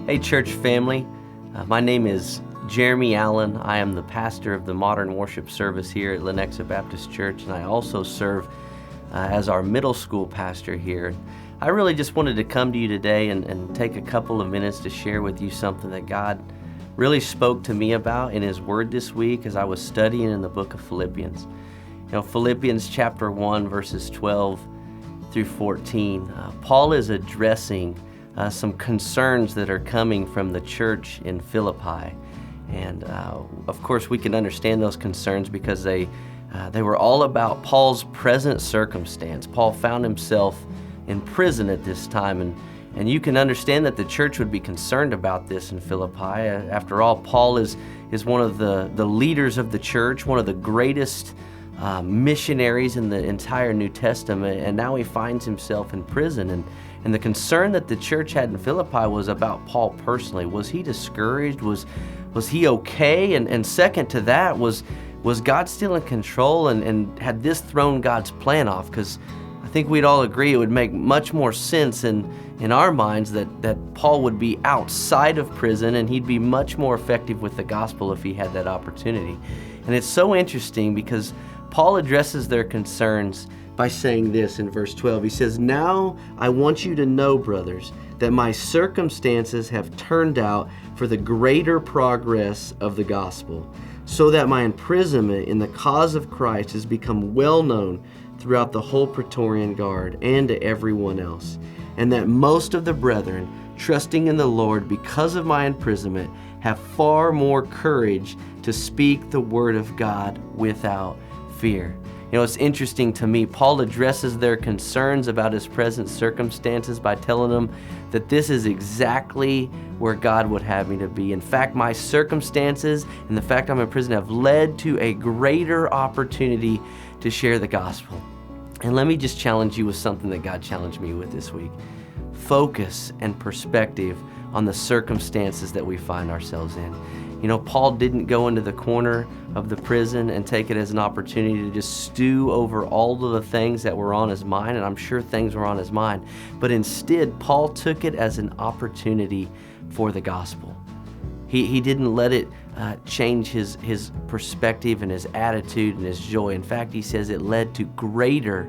Hey, church family. My name is Jeremy Allen. I am the pastor of the modern worship service here at Lenexa Baptist Church, and I also serve as our middle school pastor here. I really just wanted to come to you today and take a couple of minutes to share with you something that God really spoke to me about in His Word this week as I was studying in the book of Philippians. You know, Philippians chapter 1, verses 12 through 14. Paul is addressing some concerns that are coming from the church in Philippi. And of course, we can understand those concerns because they were all about Paul's present circumstance. Paul found himself in prison at this time, and you can understand that the church would be concerned about this in Philippi. After all, Paul is one of the leaders of the church, one of the greatest missionaries in the entire New Testament, and now he finds himself in prison. And the concern that the church had in Philippi was about Paul personally. Was he discouraged? Was he okay? And second to that, was God still in control? And had this thrown God's plan off? Because I think we'd all agree it would make much more sense in our minds that Paul would be outside of prison and he'd be much more effective with the gospel if he had that opportunity. And it's so interesting because Paul addresses their concerns by saying this in verse 12. He says, "Now I want you to know, brothers, that my circumstances have turned out for the greater progress of the gospel, so that my imprisonment in the cause of Christ has become well known throughout the whole Praetorian Guard and to everyone else, and that most of the brethren, trusting in the Lord because of my imprisonment, have far more courage to speak the word of God without fear." You know, it's interesting to me. Paul addresses their concerns about his present circumstances by telling them that this is exactly where God would have me to be. In fact, my circumstances and the fact I'm in prison have led to a greater opportunity to share the gospel. And let me just challenge you with something that God challenged me with this week. Focus and perspective on the circumstances that we find ourselves in. You know, Paul didn't go into the corner of the prison and take it as an opportunity to just stew over all of the things that were on his mind, and I'm sure things were on his mind. But instead, Paul took it as an opportunity for the gospel. He didn't let it change his perspective and his attitude and his joy. In fact, he says it led to greater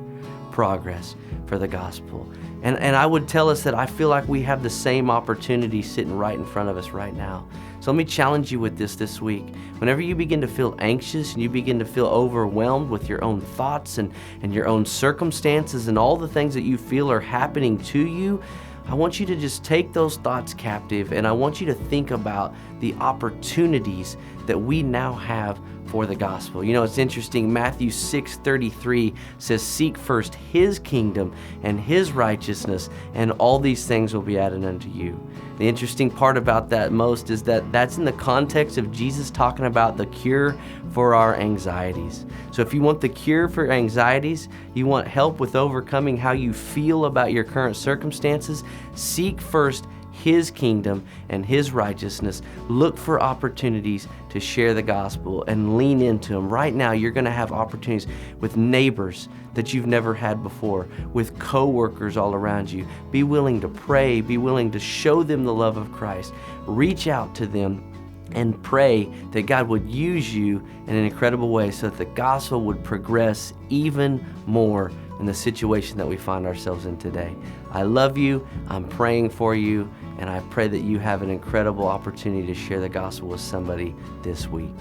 progress for the gospel. And I would tell us that I feel like we have the same opportunity sitting right in front of us right now. So let me challenge you with this week. Whenever you begin to feel anxious and you begin to feel overwhelmed with your own thoughts and your own circumstances and all the things that you feel are happening to you, I want you to just take those thoughts captive, and I want you to think about the opportunities that we now have for the gospel. You know, it's interesting. Matthew 6:33 says, "Seek first His kingdom and His righteousness, and all these things will be added unto you." The interesting part about that most is that that's in the context of Jesus talking about the cure for our anxieties. So if you want the cure for anxieties, you want help with overcoming how you feel about your current circumstances, seek first His kingdom and His righteousness. Look for opportunities to share the gospel and lean into them. Right now, you're going to have opportunities with neighbors that you've never had before, with coworkers all around you. Be willing to pray. Be willing to show them the love of Christ. Reach out to them and pray that God would use you in an incredible way so that the gospel would progress even more in the situation that we find ourselves in today. I love you. I'm praying for you. And I pray that you have an incredible opportunity to share the gospel with somebody this week.